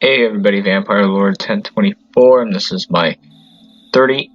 Hey everybody, Vampire Lord 1024, and this is my 38th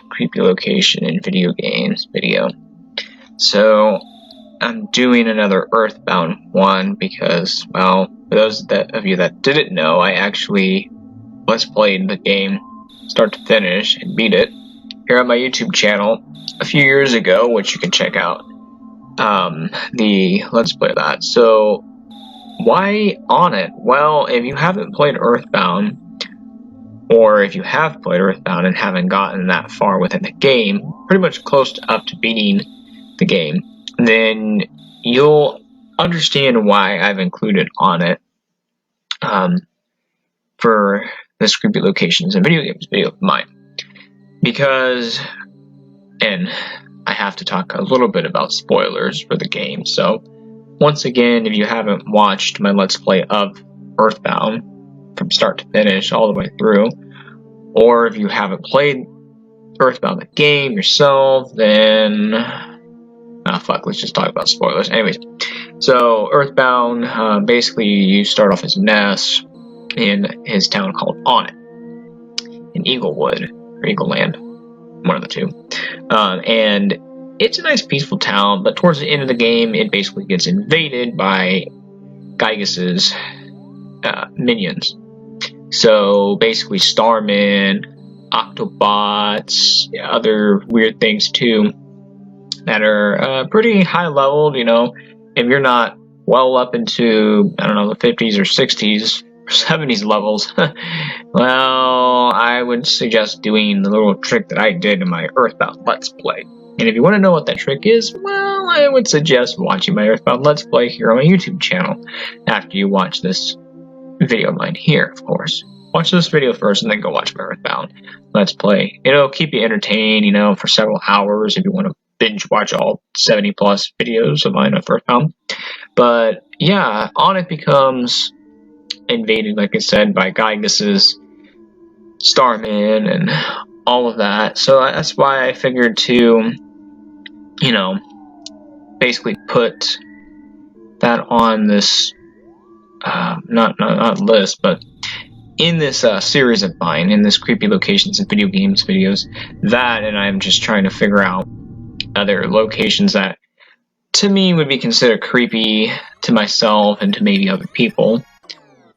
creepy location in video games video. So, I'm doing another Earthbound one because, well, for those of you that didn't know, I actually Let's Played the game start to finish and beat it here on my YouTube channel a few years ago, which you can check out the Let's Play of that. So, why Onett? Well, if you haven't played Earthbound, or if you have played Earthbound and haven't gotten that far within the game, pretty much close up to beating the game, then you'll understand why I've included Onett for this creepy locations and video games video of mine. Because, and I have to talk a little bit about spoilers for the game, so once again, if you haven't watched my Let's Play of Earthbound from start to finish all the way through, or if you haven't played Earthbound the game yourself, then let's just talk about spoilers. Anyways, so Earthbound, basically you start off as Ness in his town called Onett in Eaglewood or Eagleland, one of the two, and it's a nice peaceful town, but towards the end of the game, it basically gets invaded by Gygas's minions. So basically Starmen, Octobots, other weird things too, that are pretty high leveled, you know. If you're not well up into, I don't know, the 50s or 60s or 70s levels, well, I would suggest doing the little trick that I did in my Earthbound Let's Play. And if you want to know what that trick is, well, I would suggest watching my Earthbound Let's Play here on my YouTube channel after you watch this video of mine here, of course. Watch this video first and then go watch my Earthbound Let's Play. It'll keep you entertained, you know, for several hours if you want to binge watch all 70 plus videos of mine of Earthbound. But yeah, Onett becomes invaded, like I said, by Gygas's Starman and all of that. So that's why I figured to, you know, basically put that on this, not list, but in this series of mine, in this creepy locations and video games videos, that, and I'm just trying to figure out other locations that to me would be considered creepy to myself and to maybe other people.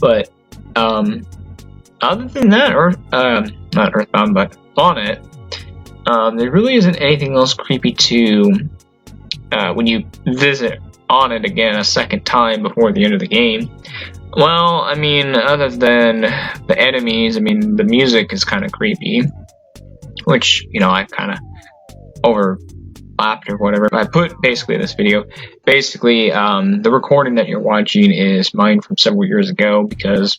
But other than that, not Earthbound, but Onett, there really isn't anything else creepy to when you visit Onett again a second time before the end of the game. Well, I mean, other than the enemies, I mean, the music is kind of creepy, which, you know, I kind of overlapped or whatever. I put basically in this video, basically, the recording that you're watching is mine from several years ago because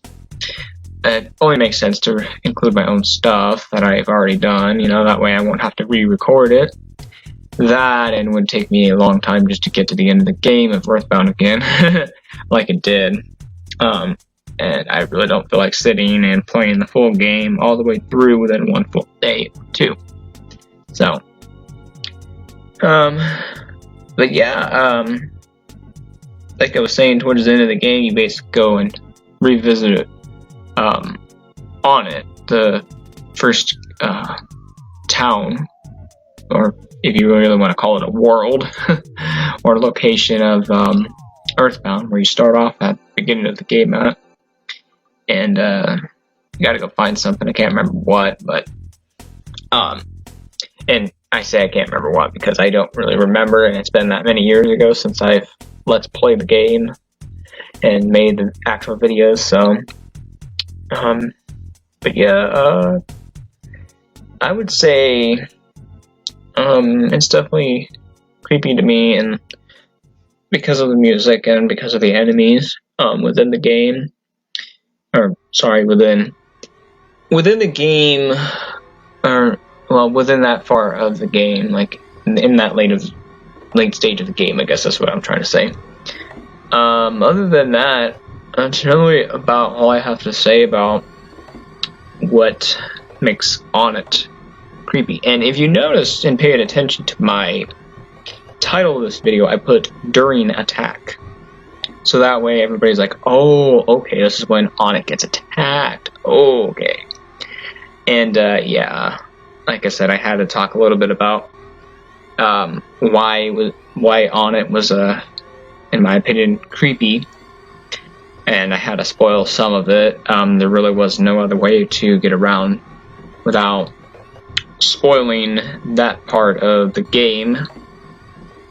it only makes sense to include my own stuff that I've already done, you know, that way I won't have to re-record it. That, and would take me a long time just to get to the end of the game of Earthbound again, like it did. And I really don't feel like sitting and playing the full game all the way through within one full day or two. So, but yeah, like I was saying, towards the end of the game, you basically go and revisit it, Onett, the first, town, or if you really want to call it a world, or location of, Earthbound, where you start off at the beginning of the game at, and you gotta go find something. I can't remember what, but and I say I can't remember what because I don't really remember, and it's been that many years ago since I've Let's Play the game and made the actual videos. So, but yeah, I would say it's definitely creepy to me, and because of the music and because of the enemies within the game, or sorry, within the game, or well, within that far of the game, like in that late stage of the game, I guess that's what I'm trying to say. Other than that, that's really about all I have to say about what makes Onett creepy. And if you noticed and paid attention to my title of this video, I put during attack. So that way everybody's like, oh, okay, this is when Onett gets attacked. Oh, okay. And yeah, like I said, I had to talk a little bit about why Onett was, in my opinion, creepy. And I had to spoil some of it. There really was no other way to get around without spoiling that part of the game.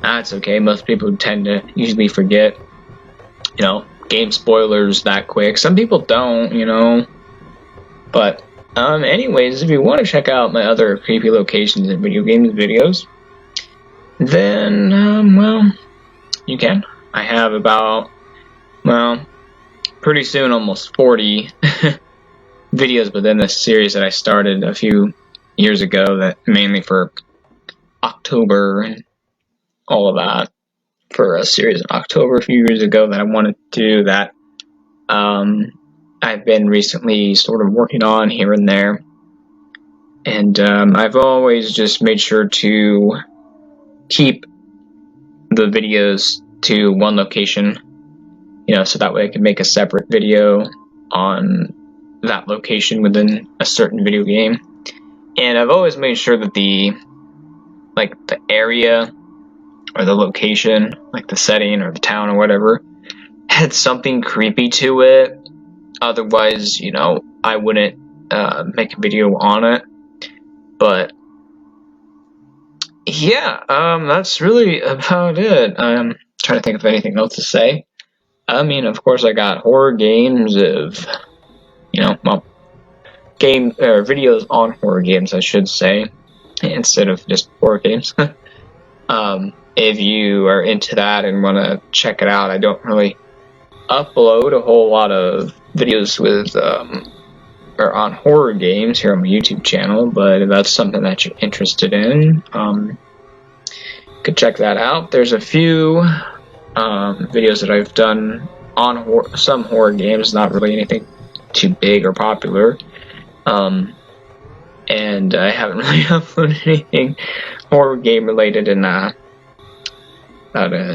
That's okay. Most people tend to usually forget, game spoilers that quick. Some people don't, But anyways, if you want to check out my other creepy locations and video games videos, then well, you can. I have about, well, pretty soon almost 40 videos within this series that I started a few years ago, that mainly for October and all of that, for a series in October a few years ago that I wanted to do that I've been recently sort of working on here and there. And I've always just made sure to keep the videos to one location, so that way I can make a separate video on that location within a certain video game. And I've always made sure that the area or the location, like the setting or the town or whatever, had something creepy to it. Otherwise, I wouldn't make a video on it. But yeah, that's really about it. I'm trying to think of anything else to say. I mean, of course, I got horror games of, videos on horror games, I should say, instead of just horror games. If you are into that and want to check it out, I don't really upload a whole lot of videos with or on horror games here on my YouTube channel, but if that's something that you're interested in, you could check that out. There's a few videos that I've done on some horror games, not really anything too big or popular, and I haven't really uploaded anything horror game related in about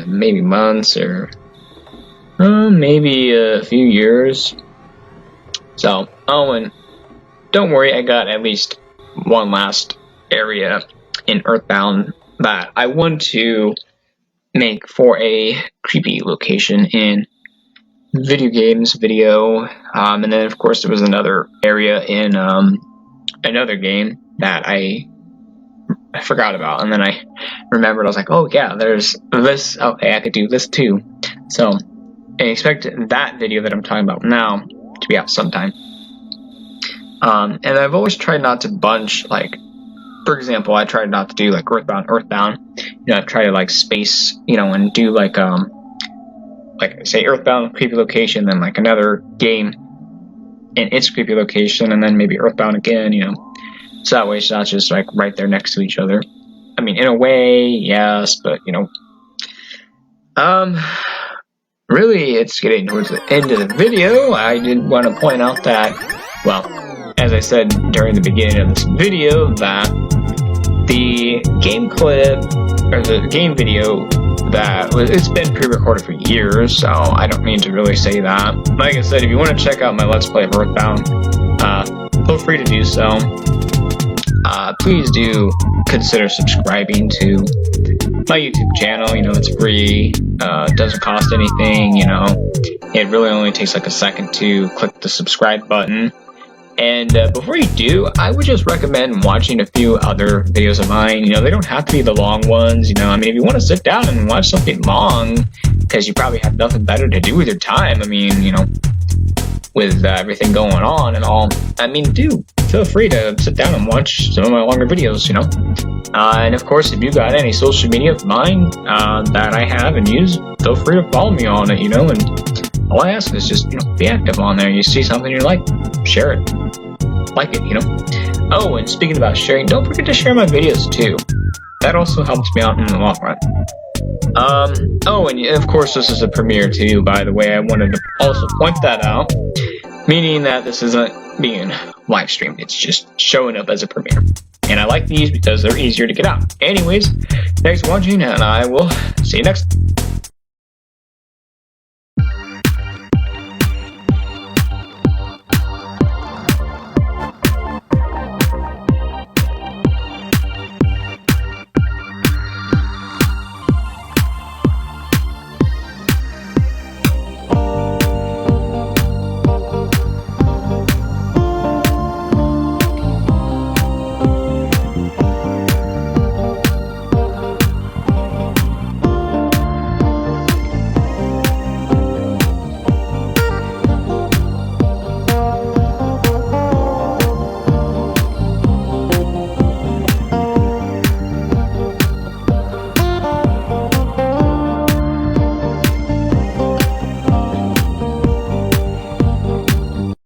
maybe months or maybe a few years. So, and don't worry, I got at least one last area in Earthbound that I want to make for a creepy location in video games video. And then, of course, there was another area in another game that I forgot about. And then I remembered, I was like, oh, yeah, there's this. Okay, I could do this too. So, I expect that video that I'm talking about now to be out sometime. And I've always tried not to bunch, for example, I tried not to do Earthbound. I've tried to space, and do say Earthbound creepy location, then another game in its creepy location, and then maybe Earthbound again, So that way it's not just right there next to each other. I mean, in a way, yes, but really, it's getting towards the end of the video. I did want to point out that, well, as I said during the beginning of this video, that the game clip, or the game video, it's been pre-recorded for years, so I don't need to really say that. Like I said, if you want to check out my Let's Play of Earthbound, feel free to do so. Please do consider subscribing to my YouTube channel. It's free, doesn't cost anything, It really only takes a second to click the subscribe button. And before you do, I would just recommend watching a few other videos of mine. They don't have to be the long ones, I mean, if you want to sit down and watch something long, because you probably have nothing better to do with your time, I mean, with everything going on and all, I mean, feel free to sit down and watch some of my longer videos, and of course, if you got any social media of mine that I have and use, feel free to follow me on it, and all I ask is just, be active on there. You see something you like, share it. Like it, Oh, and speaking about sharing, don't forget to share my videos too. That also helps me out in the long run. Oh, and of course this is a premiere too, by the way. I wanted to also point that out. Meaning that this isn't being live streamed, it's just showing up as a premiere. And I like these because they're easier to get out. Anyways, thanks for watching, and I will see you next time.